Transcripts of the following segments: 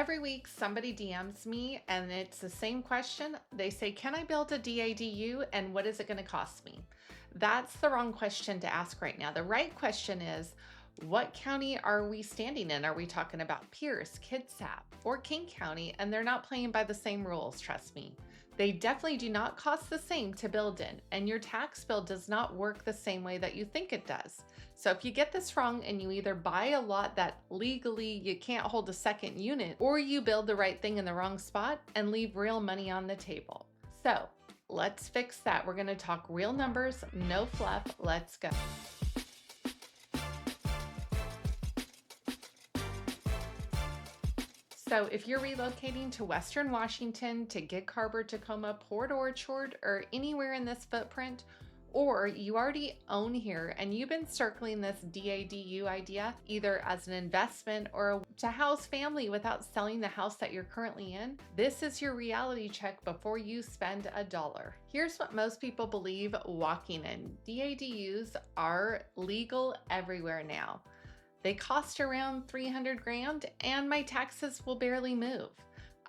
Every week, somebody DMs me and it's the same question. They say, can I build a DADU and what is it going to cost me? That's the wrong question to ask right now. The right question is, what county are we standing in? Are we talking about Pierce, Kitsap, or King County? And they're not playing by the same rules, trust me. They definitely do not cost the same to build in, and your tax bill does not work the same way that you think it does. So if you get this wrong and you either buy a lot that legally you can't hold a second unit, or you build the right thing in the wrong spot and leave real money on the table. So let's fix that. We're gonna talk real numbers, no fluff, let's go. So if you're relocating to Western Washington, to Gig Harbor, Tacoma, Port Orchard, or anywhere in this footprint, or you already own here and you've been circling this DADU idea either as an investment or to house family without selling the house that you're currently in, this is your reality check before you spend a dollar. Here's what most people believe walking in. DADUs are legal everywhere now. They cost around 300 grand and my taxes will barely move.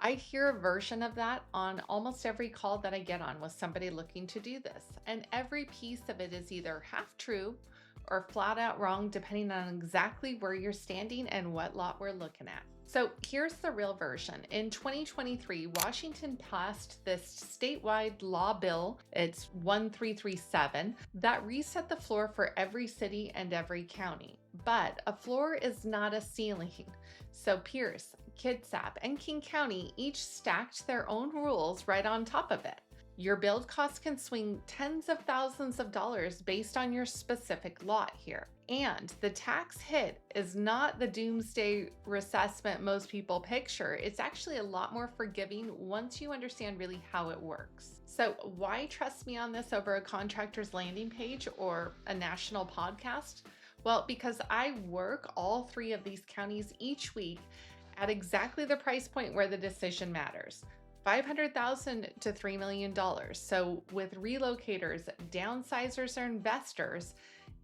I hear a version of that on almost every call that I get on with somebody looking to do this. And every piece of it is either half true or flat out wrong, depending on exactly where you're standing and what lot we're looking at. So here's the real version. In 2023, Washington passed this statewide law bill, it's 1337, that reset the floor for every city and every county. But a floor is not a ceiling. So Pierce, Kitsap, and King County each stacked their own rules right on top of it. Your build costs can swing tens of thousands of dollars based on your specific lot here. And the tax hit is not the doomsday reassessment most people picture. It's actually a lot more forgiving once you understand really how it works. So why trust me on this over a contractor's landing page or a national podcast? Well, because I work all three of these counties each week at exactly the price point where the decision matters. $500,000 to $3 million. So with relocators, downsizers or investors,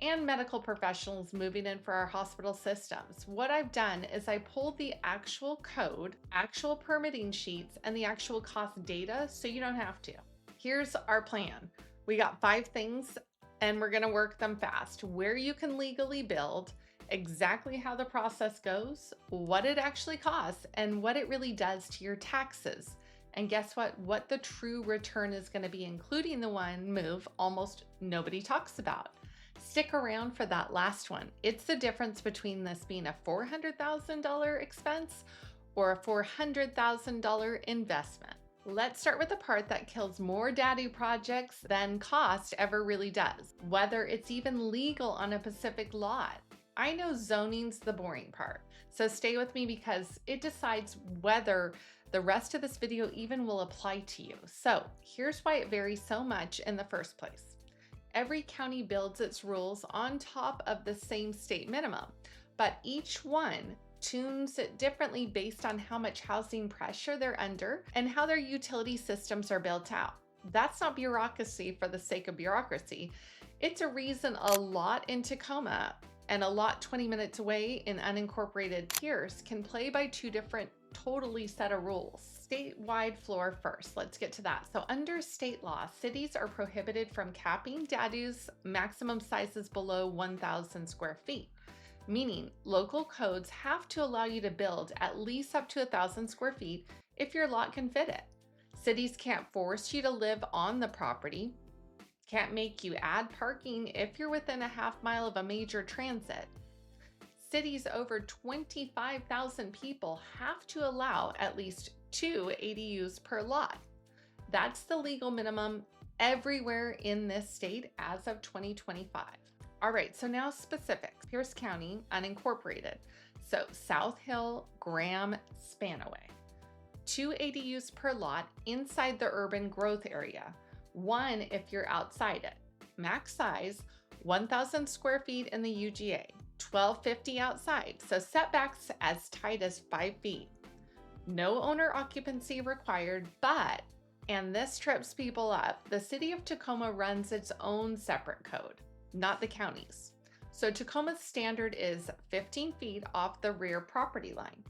and medical professionals moving in for our hospital systems, what I've done is I pulled the actual code, actual permitting sheets, and the actual cost data so you don't have to. Here's our plan. We got 5 things and we're gonna work them fast. Where you can legally build, exactly how the process goes, what it actually costs, and what it really does to your taxes. And guess what the true return is going to be, including the one move almost nobody talks about. Stick around for that last one. It's the difference between this being a $400,000 expense or a $400,000 investment. Let's start with the part that kills more DADU projects than cost ever really does, whether it's even legal on a Pacific lot. I know zoning's the boring part, so stay with me because it decides whether the rest of this video even will apply to you. So here's why it varies so much in the first place. Every county builds its rules on top of the same state minimum, but each one tunes it differently based on how much housing pressure they're under and how their utility systems are built out. That's not bureaucracy for the sake of bureaucracy. It's a reason a lot in Tacoma and a lot 20 minutes away in unincorporated Pierce can play by 2 different totally set of rules. Statewide floor first, let's get to that. So under state law, cities are prohibited from capping DADUs maximum sizes below 1,000 square feet, meaning local codes have to allow you to build at least up to 1,000 square feet if your lot can fit it. Cities can't force you to live on the property, can't make you add parking if you're within a half mile of a major transit. Cities over 25,000 people have to allow at least 2 ADUs per lot. That's the legal minimum everywhere in this state as of 2025. All right, so now specifics. Pierce County, unincorporated. So South Hill, Graham, Spanaway. 2 ADUs per lot inside the urban growth area. 1 if you're outside it. Max size, 1,000 square feet in the UGA. 1,250 outside, so setbacks as tight as 5 feet. No owner occupancy required, but, and this trips people up, the city of Tacoma runs its own separate code, not the county's. So Tacoma's standard is 15 feet off the rear property line.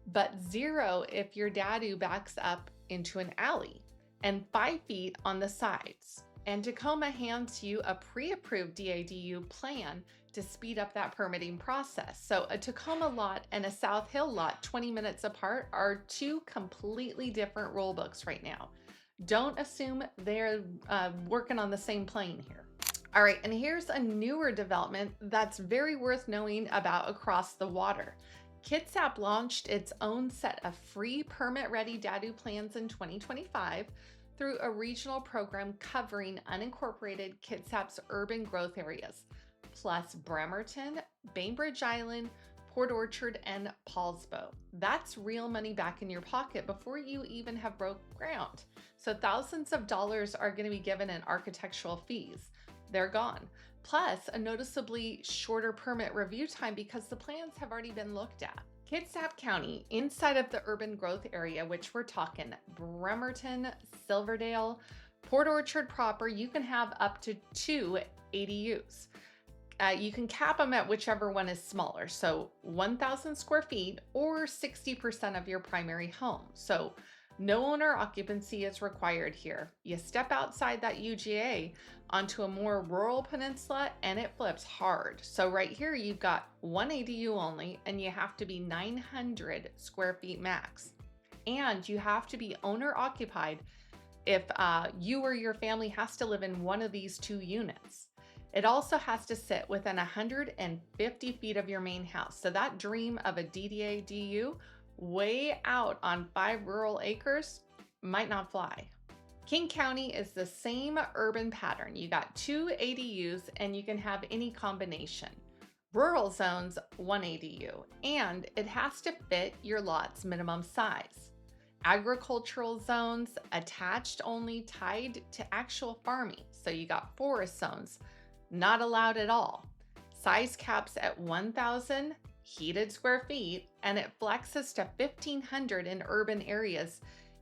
but 0 if your DADU backs up into an alley, and 5 feet on the sides. And Tacoma hands you a pre-approved DADU plan to speed up that permitting process. So a Tacoma lot and a South Hill lot 20 minutes apart are two completely different rule books right now. Don't assume they're working on the same plane here. All right, and here's a newer development that's very worth knowing about across the water. Kitsap launched its own set of free permit-ready DADU plans in 2025 through a regional program covering unincorporated Kitsap's urban growth areas, plus Bremerton, Bainbridge Island, Port Orchard, and Paulsbo. That's real money back in your pocket before you even have broke ground. So thousands of dollars are going to be given in architectural fees. They're gone. Plus a noticeably shorter permit review time because the plans have already been looked at. Kitsap County, inside of the urban growth area, which we're talking Bremerton, Silverdale, Port Orchard proper, you can have up to 2 ADUs. You can cap them at whichever one is smaller, so 1,000 square feet or 60% of your primary home. So no owner occupancy is required here. You step outside that UGA onto a more rural peninsula and it flips hard. So right here you've got 1 ADU only, and you have to be 900 square feet max. And you have to be owner occupied if you or your family has to live in one of these 2 units. It also has to sit within 150 feet of your main house. So that dream of a DADU way out on 5 rural acres might not fly. King County is the same urban pattern. You got 2 ADUs and you can have any combination. Rural zones, 1 ADU, and it has to fit your lot's minimum size. Agricultural zones, attached only, tied to actual farming. So you got forest zones, not allowed at all. Size caps at 1,000 heated square feet, and it flexes to 1,500 in urban areas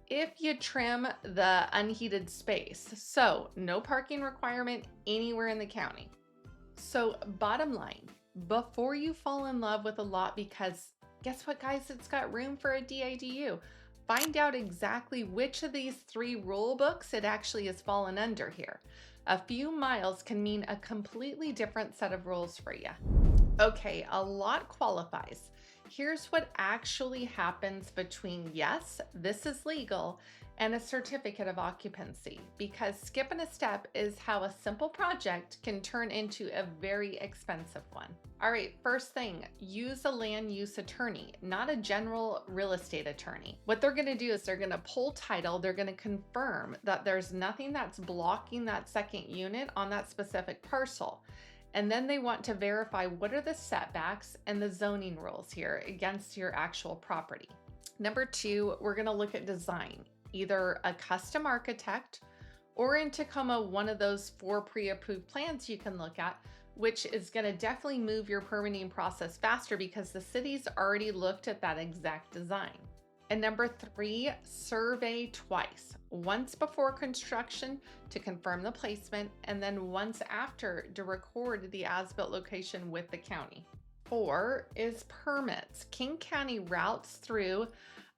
if you trim the unheated space. So no parking requirement anywhere in the county. So bottom line, before you fall in love with a lot, because guess what guys, it's got room for a DADU, find out exactly which of these 3 rule books it actually has fallen under here. A few miles can mean a completely different set of rules for you. Okay, a lot qualifies. Here's what actually happens between yes, this is legal, and a certificate of occupancy, because skipping a step is how a simple project can turn into a very expensive one. All right, first thing, use a land use attorney, not a general real estate attorney. What they're gonna do is they're gonna pull title, they're gonna confirm that there's nothing that's blocking that second unit on that specific parcel. And then they want to verify what are the setbacks and the zoning rules here against your actual property. Number 2, we're gonna look at design, either a custom architect or in Tacoma, one of those 4 pre-approved plans you can look at, which is gonna definitely move your permitting process faster because the city's already looked at that exact design. And number 3, survey twice. Once before construction to confirm the placement, and then once after to record the as-built location with the county. 4 is permits. King County routes through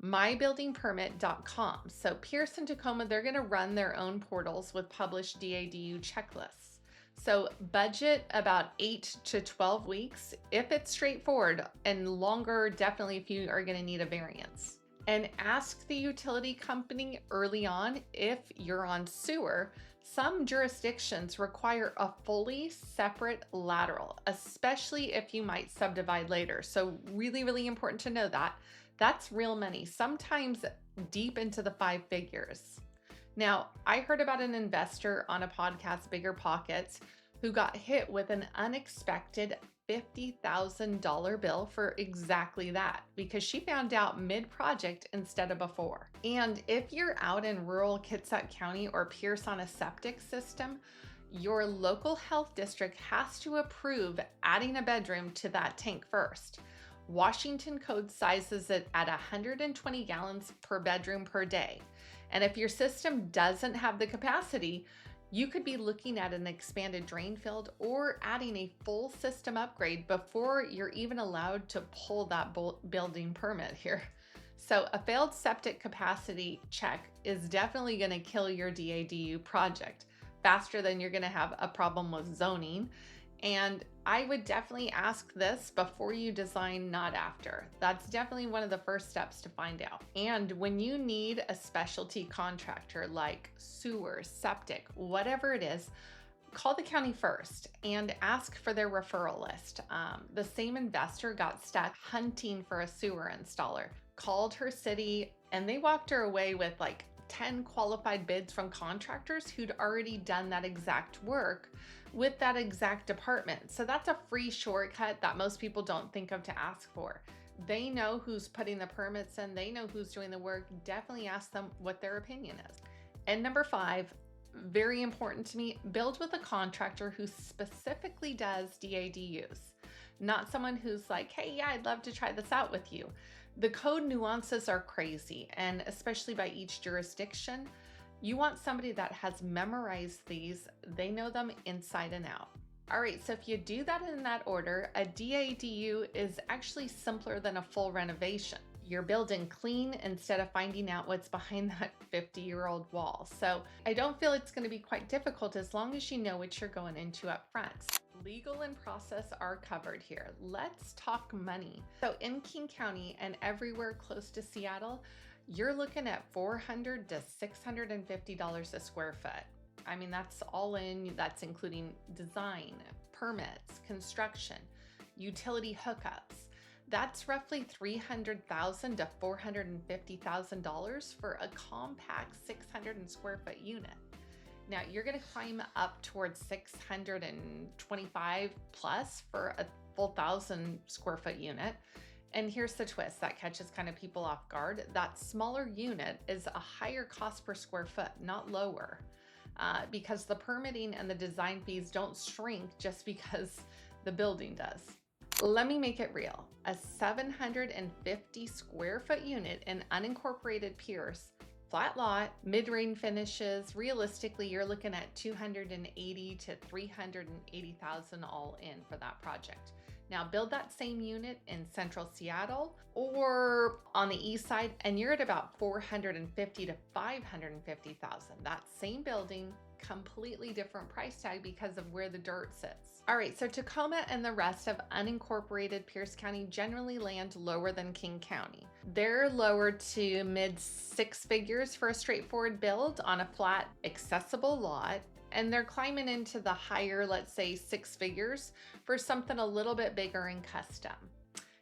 mybuildingpermit.com. So Pierce and Tacoma, they're gonna run their own portals with published DADU checklists. So budget about 8 to 12 weeks if it's straightforward, and longer definitely if you are gonna need a variance. And ask the utility company early on if you're on sewer. Some jurisdictions require a fully separate lateral, especially if you might subdivide later. So really, really important to know that. That's real money, sometimes deep into the 5 figures. Now, I heard about an investor on a podcast, Bigger Pockets, who got hit with an unexpected $50,000 bill for exactly that, because she found out mid-project instead of before. And if you're out in rural Kitsap County or Pierce on a septic system, your local health district has to approve adding a bedroom to that tank first. Washington code sizes it at 120 gallons per bedroom per day. And if your system doesn't have the capacity, you could be looking at an expanded drain field or adding a full system upgrade before you're even allowed to pull that building permit here. So a failed septic capacity check is definitely going to kill your DADU project faster than you're going to have a problem with zoning. And I would definitely ask this before you design, not after. That's definitely one of the first steps to find out. And when you need a specialty contractor like sewer, septic, whatever it is, call the county first and ask for their referral list. The same investor got stuck hunting for a sewer installer, called her city, and they walked her away with like 10 qualified bids from contractors who'd already done that exact work with that exact department. So that's a free shortcut that most people don't think of to ask for. They know who's putting the permits in, they know who's doing the work. Definitely ask them what their opinion is. And number 5, very important to me, build with a contractor who specifically does DADUs, not someone who's like, hey, yeah, I'd love to try this out with you. The code nuances are crazy, and especially by each jurisdiction. You want somebody that has memorized these, they know them inside and out. All right, so if you do that in that order, a DADU is actually simpler than a full renovation. You're building clean instead of finding out what's behind that 50-year-old wall. So I don't feel it's going to be quite difficult as long as you know what you're going into up front. Legal and process are covered here. Let's talk money. So in King County and everywhere close to Seattle, you're looking at $400 to $650 a square foot. I mean, that's all in, that's including design, permits, construction, utility hookups. That's roughly $300,000 to $450,000 for a compact 600 square foot unit. Now you're going to climb up towards 625 plus for a full 1,000 square foot unit. And here's the twist that catches kind of people off guard. That smaller unit is a higher cost per square foot, not lower, because the permitting and the design fees don't shrink just because the building does. Let me make it real. A 750 square foot unit in unincorporated Pierce, flat lot, mid-range finishes, realistically, you're looking at $280,000 to $380,000 all in for that project. Now build that same unit in central Seattle or on the east side, and you're at about $450,000 to $550,000. That same building, completely different price tag because of where the dirt sits. All right, so Tacoma and the rest of unincorporated Pierce County generally land lower than King County. They're lower to mid 6 figures for a straightforward build on a flat, accessible lot, and they're climbing into the higher, let's say 6 figures for something a little bit bigger and custom.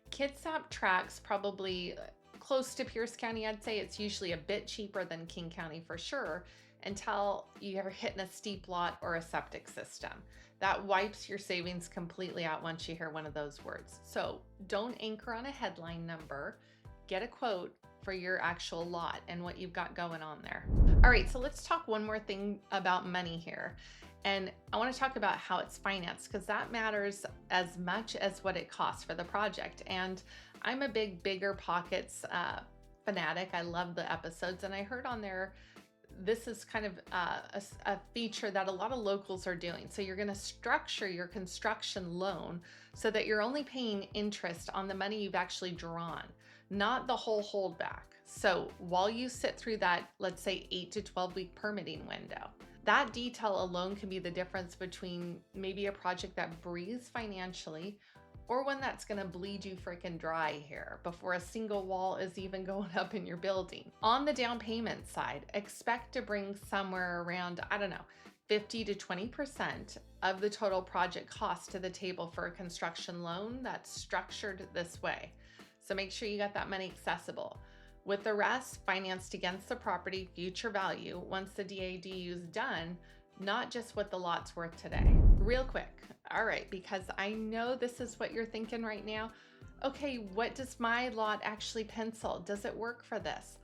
Kitsap tracks probably close to Pierce County. I'd say it's usually a bit cheaper than King County for sure, until you're hitting a steep lot or a septic system. That wipes your savings completely out once you hear one of those words. So don't anchor on a headline number. Get a quote for your actual lot and what you've got going on there. All right, so let's talk one more thing about money here. And I want to talk about how it's financed, because that matters as much as what it costs for the project. And I'm a big Bigger Pockets fanatic. I love the episodes, and I heard on there, this is kind of a feature that a lot of locals are doing. So you're going to structure your construction loan so that you're only paying interest on the money you've actually drawn, not the whole holdback. So while you sit through that, let's say 8 to 12 week permitting window, that detail alone can be the difference between maybe a project that breathes financially or one that's going to bleed you freaking dry here before a single wall is even going up in your building. On the down payment side, expect to bring somewhere around, I don't know, 50 to 20% of the total project cost to the table for a construction loan that's structured this way. So make sure you got that money accessible. With the rest financed against the property future value once the DADU is done, not just what the lot's worth today. Real quick, all right, because I know this is what you're thinking right now. Okay, what does my lot actually pencil? Does it work for this?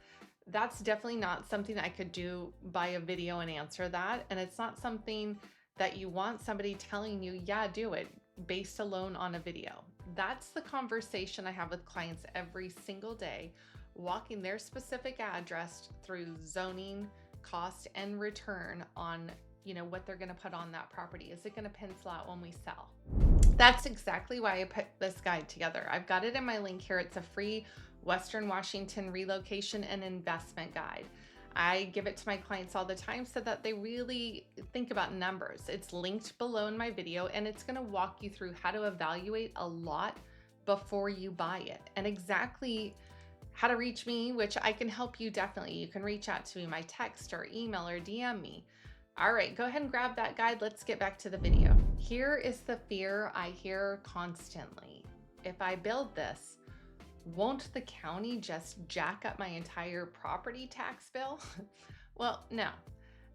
That's definitely not something I could do by a video and answer that. And it's not something that you want somebody telling you, yeah, do it, based alone on a video. That's the conversation I have with clients every single day, walking their specific address through zoning, cost, and return on what they're going to put on that property. Is it going to pencil out when we sell? That's exactly why I put this guide together. I've got it in my link here. It's a free Western Washington Relocation and Investment Guide. I give it to my clients all the time so that they really think about numbers. It's linked below in my video, and it's going to walk you through how to evaluate a lot before you buy it and exactly how to reach me, which I can help you definitely. You can reach out to me, my text or email or DM me. All right, go ahead and grab that guide. Let's get back to the video. Here is the fear I hear constantly. If I build this, won't the county just jack up my entire property tax bill? Well, no,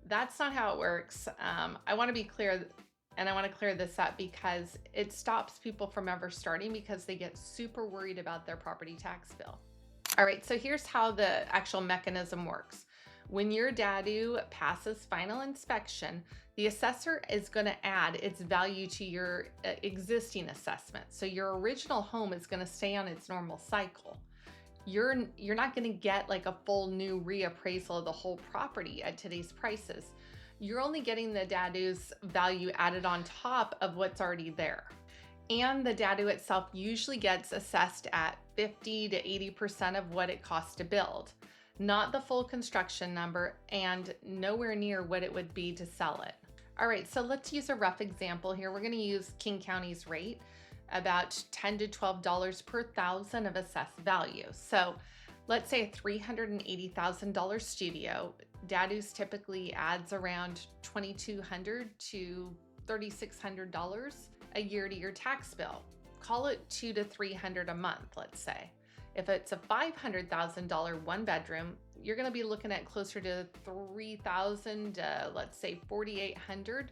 that's not how it works. I want to be clear, and I want to clear this up because it stops people from ever starting because they get super worried about their property tax bill. All right, so here's how the actual mechanism works. When your DADU passes final inspection, the assessor is going to add its value to your existing assessment. So your original home is going to stay on its normal cycle. You're not going to get like a full new reappraisal of the whole property at today's prices. You're only getting the DADU's value added on top of what's already there. And the DADU itself usually gets assessed at 50 to 80% of what it costs to build, not the full construction number and nowhere near what it would be to sell it. All right, so let's use a rough example here. We're going to use King County's rate, about $10 to $12 per thousand of assessed value. So let's say a $380,000 studio, DADUs typically adds around $2,200 to $3,600 a year to your tax bill. Call it $200 to $300 a month, let's say. If it's a $500,000 one bedroom, you're going to be looking at closer to $3,000 to, let's say, $4,800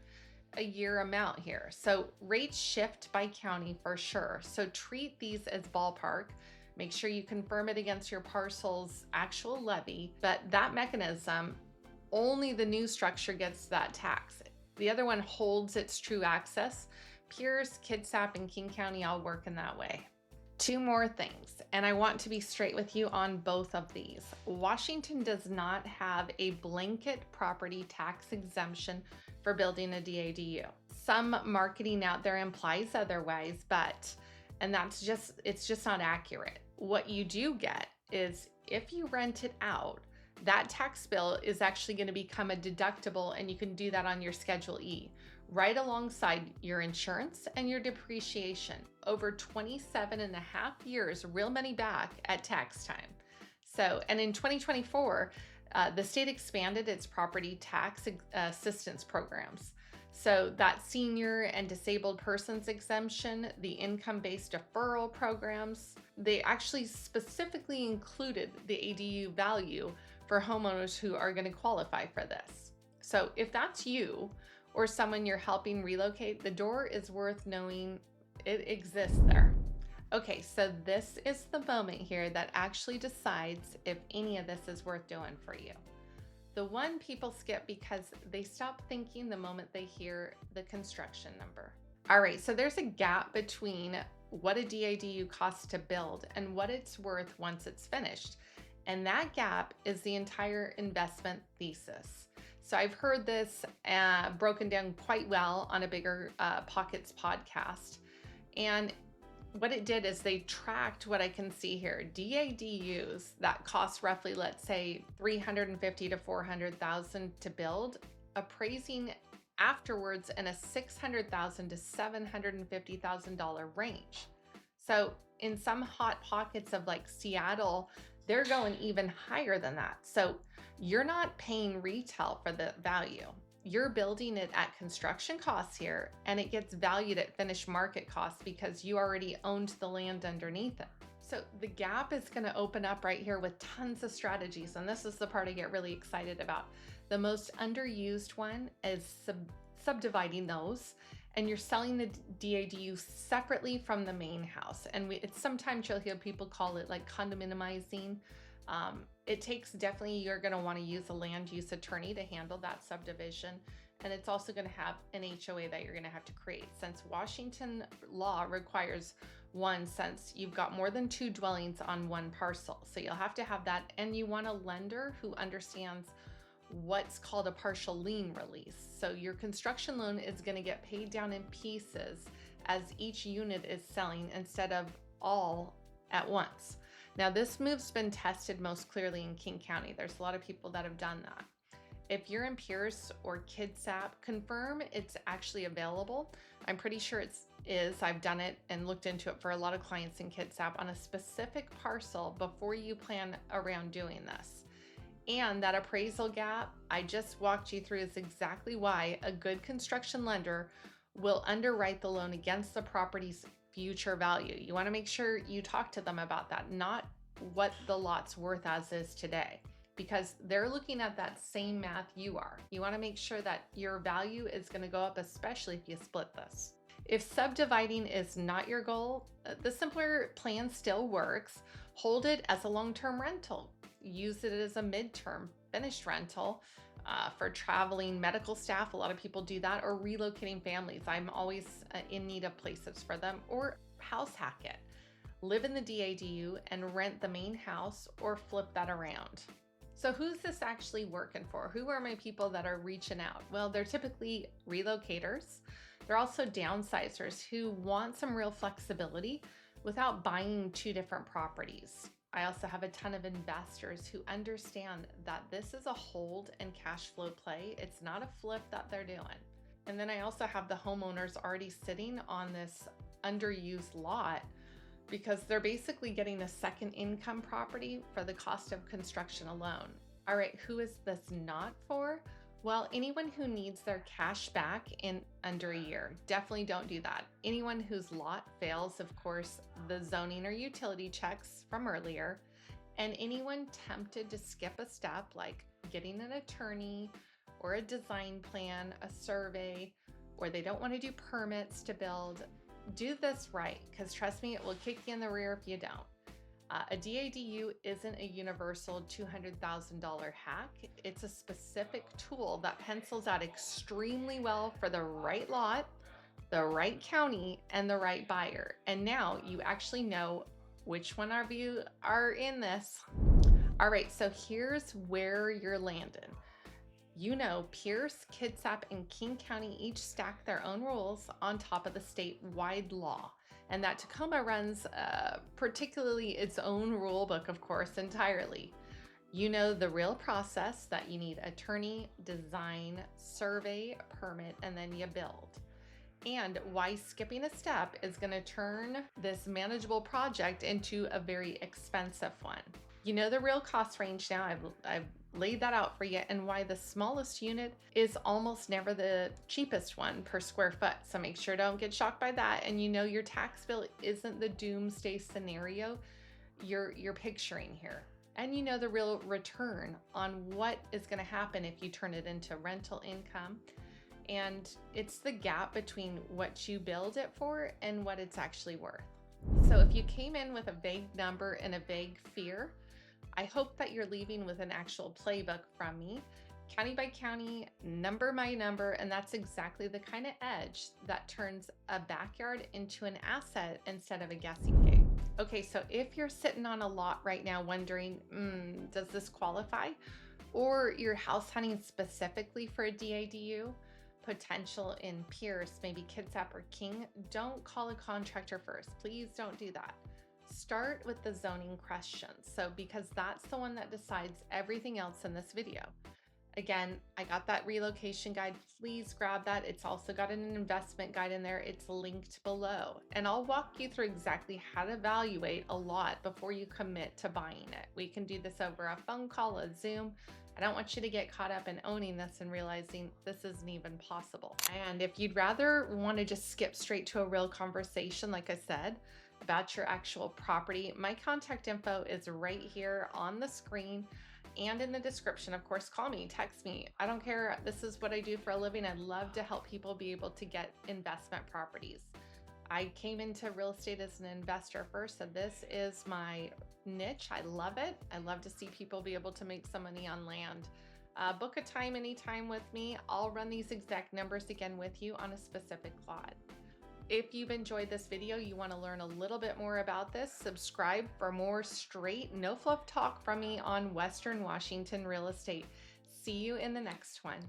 a year amount here. So rates shift by county for sure. So treat these as ballpark. Make sure you confirm it against your parcel's actual levy, but that mechanism, only the new structure gets that tax. The other one holds its true access. Pierce, Kitsap, and King County all work in that way. Two more things, and I want to be straight with you on both of these. Washington does not have a blanket property tax exemption for building a DADU. Some marketing out there implies otherwise, and it's just not accurate. What you do get is if you rent it out, that tax bill is actually going to become a deductible, and you can do that on your Schedule E, right alongside your insurance and your depreciation over 27 and a half years, real money back at tax time. So, and in 2024, the state expanded its property tax assistance programs. So that senior and disabled persons exemption, the income-based deferral programs, they actually specifically included the ADU value for homeowners who are going to qualify for this. So if that's you or someone you're helping relocate, the door is worth knowing it exists there. Okay, so this is the moment here that actually decides if any of this is worth doing for you. The one people skip because they stop thinking the moment they hear the construction number. All right, so there's a gap between what a DADU costs to build and what it's worth once it's finished. And that gap is the entire investment thesis. So I've heard this broken down quite well on a Bigger Pockets podcast. And what it did is they tracked what I can see here. DADUs that cost roughly, let's say, $350,000 to $400,000 to build, appraising afterwards in a $600,000 to $750,000 range. So in some hot pockets of like Seattle, they're going even higher than that. So you're not paying retail for the value. You're building it at construction costs here, and it gets valued at finished market costs because you already owned the land underneath it. So the gap is going to open up right here with tons of strategies, and this is the part I get really excited about. The most underused one is subdividing those, and you're selling the DADU separately from the main house. And it's sometimes you'll hear people call it like condominiumizing. It takes definitely, you're going to want to use a land use attorney to handle that subdivision. And it's also going to have an HOA that you're going to have to create, since Washington law requires one, since you've got more than 2 dwellings on one parcel. So you'll have to have that. And you want a lender who understands what's called a partial lien release. So your construction loan is going to get paid down in pieces as each unit is selling instead of all at once. Now, this move's been tested most clearly in King County. There's a lot of people that have done that. If you're in Pierce or Kitsap, confirm it's actually available. I'm pretty sure it is. I've done it and looked into it for a lot of clients in Kitsap on a specific parcel before you plan around doing this. And that appraisal gap I just walked you through is exactly why a good construction lender will underwrite the loan against the property's future value. You want to make sure you talk to them about that, not what the lot's worth as is today, because they're looking at that same math you are. You want to make sure that your value is going to go up, especially if you split this. If subdividing is not your goal, the simpler plan still works. Hold it as a long-term rental. Use it as a midterm finished rental for traveling medical staff. A lot of people do that, or relocating families. I'm always in need of places for them, or house hack it. Live in the DADU and rent the main house, or flip that around. So who's this actually working for? Who are my people that are reaching out? Well, they're typically relocators. They're also downsizers who want some real flexibility without buying two different properties. I also have a ton of investors who understand that this is a hold and cash flow play. It's not a flip that they're doing. And then I also have the homeowners already sitting on this underused lot because they're basically getting a second income property for the cost of construction alone. All right, who is this not for? Well, anyone who needs their cash back in under a year. Definitely don't do that. Anyone whose lot fails, of course, the zoning or utility checks from earlier, and anyone tempted to skip a step like getting an attorney or a design plan, a survey, or they don't want to do permits to build. Do this right, because trust me, it will kick you in the rear if you don't. A DADU isn't a universal $200,000 hack. It's a specific tool that pencils out extremely well for the right lot, the right county, and the right buyer. And now you actually know which one of you are in this. All right, so here's where you're landing. You know, Pierce, Kitsap, and King County each stack their own rules on top of the statewide law. And that Tacoma runs particularly its own rule book, of course, entirely. You know the real process that you need: attorney, design, survey, permit, and then you build. And why skipping a step is going to turn this manageable project into a very expensive one. You know the real cost range now. I've laid that out for you, and why the smallest unit is almost never the cheapest one per square foot. So make sure don't get shocked by that. And you know your tax bill isn't the doomsday scenario you're picturing here. And you know the real return on what is going to happen if you turn it into rental income. And it's the gap between what you build it for and what it's actually worth. So if you came in with a vague number and a vague fear, I hope that you're leaving with an actual playbook from me, county by county, number by number, and that's exactly the kind of edge that turns a backyard into an asset instead of a guessing game. Okay, so if you're sitting on a lot right now wondering, does this qualify? Or you're house hunting specifically for a DADU, potential in Pierce, maybe Kitsap or King, don't call a contractor first. Please don't do that. Start with the zoning questions. So because that's the one that decides everything else in this video. Again, I got that relocation guide. Please grab that. It's also got an investment guide in there. It's linked below. And I'll walk you through exactly how to evaluate a lot before you commit to buying it. We can do this over a phone call, a Zoom. I don't want you to get caught up in owning this and realizing this isn't even possible. And if you'd rather want to just skip straight to a real conversation, like I said, about your actual property, my contact info is right here on the screen and in the description. Of course, call me, text me. I don't care. This is what I do for a living. I love to help people be able to get investment properties. I came into real estate as an investor first, so this is my niche. I love it. I love to see people be able to make some money on land. Book a time anytime with me. I'll run these exact numbers again with you on a specific lot. If you've enjoyed this video, you want to learn a little bit more about this, subscribe for more straight, no fluff talk from me on Western Washington real estate. See you in the next one.